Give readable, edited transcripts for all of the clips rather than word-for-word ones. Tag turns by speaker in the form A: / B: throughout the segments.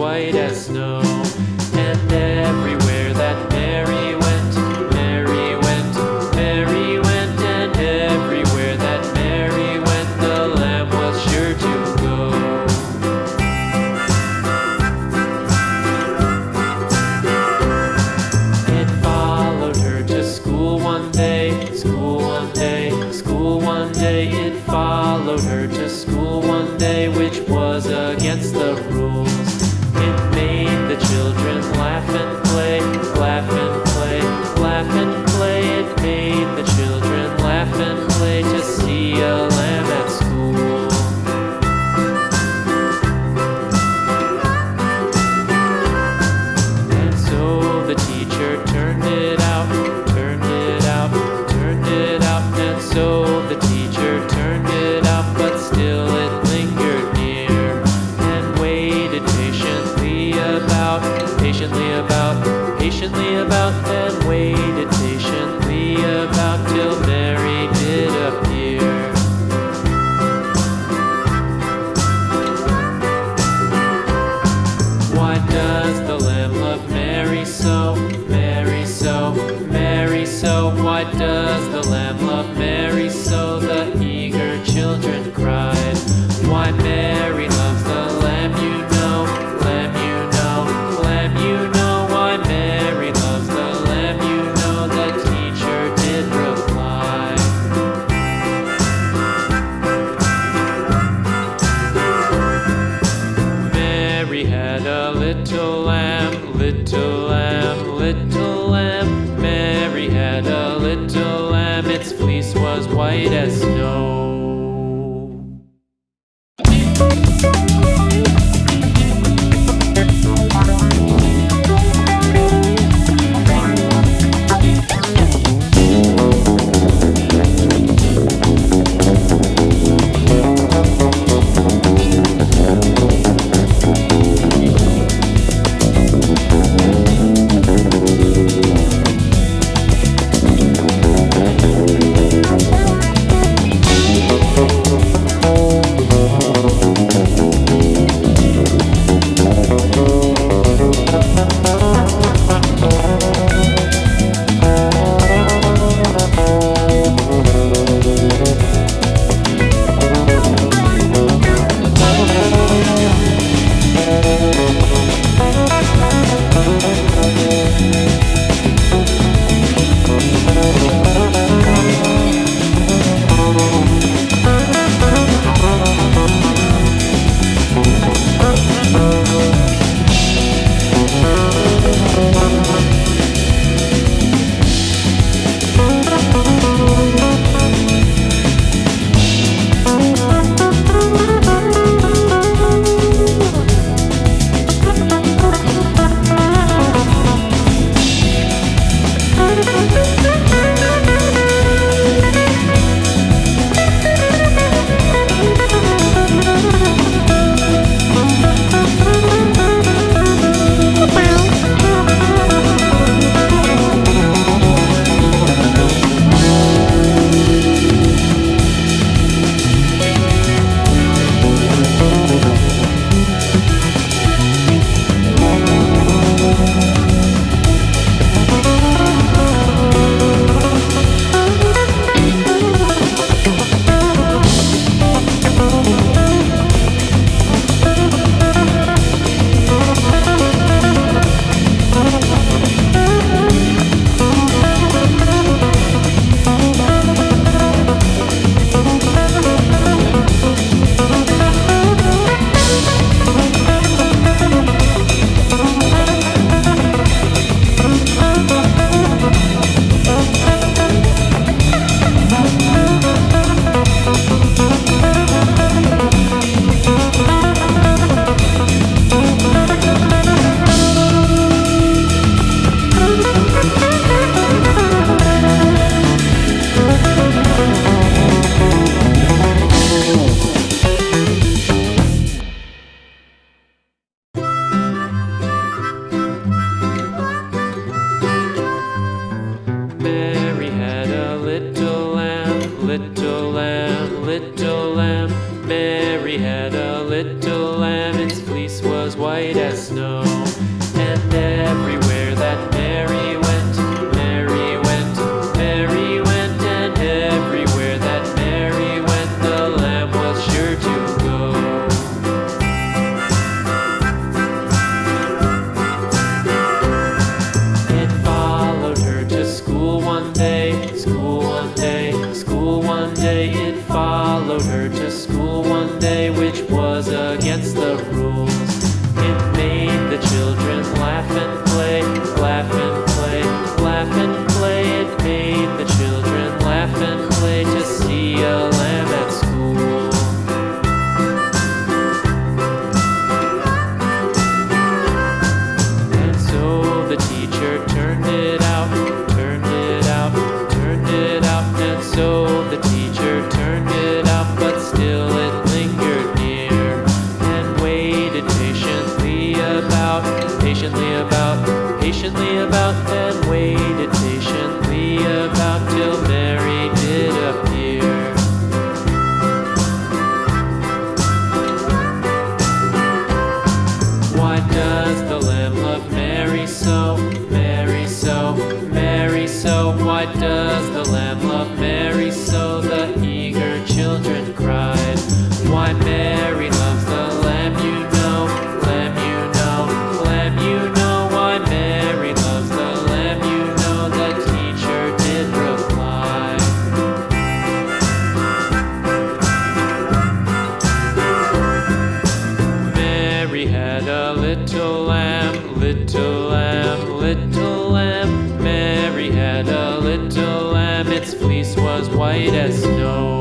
A: white as snow. And everywhere that Mary went, Mary went, Mary went, and everywhere that Mary went, the lamb was sure to go. It followed her to school one day, school one day, school one day. It followed her to school one day, which was against the rules. It made the children laugh and play, laugh and play, laugh and play. It made the children laugh and play to see a lamb at school. And so the teacher turned it out, turned it out, turned it out. And so the teacher turned it out, but still it lingered near and waited patiently about, patiently about, and waited patiently about till Mary did appear. Why does the lamb love Mary so, Mary so, Mary so? Why does the lamb love Mary so? The eager children cried. Why Mary loves the lamb, you know, lamb, you know, lamb, you know. Why Mary loves the lamb, you know, the teacher did reply. Mary had a little lamb, little lamb, little lamb. Mary had a little lamb, its fleece was white as snow. white as snow. And everywhere that Mary went, Mary went, Mary went, and everywhere that Mary went, the lamb was sure to go. It followed her to school one day, school one day, school one day. It followed her to school one day, which was against the rules. It made the children laugh and play, laugh and play, laugh and play. It made the children laugh and play to see a lamb at school. And so the teacher turned it out, turned it out, turned it out. And so the teacher turned it out, but still it lingered near and waited patiently about, patiently about, patiently about, and waited patiently about till Mary did appear. Why does the lamb love Mary so, Mary so, Mary so? Why does the lamb love Mary so? The eager children cried. Why Mary loves the lamb, you know, lamb, you know, lamb, you know. Why Mary loves the lamb, you know, the teacher did reply. Mary had a little lamb, little lamb, little lamb. Mary had a little lamb, its fleece was white as snow.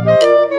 B: Thank you.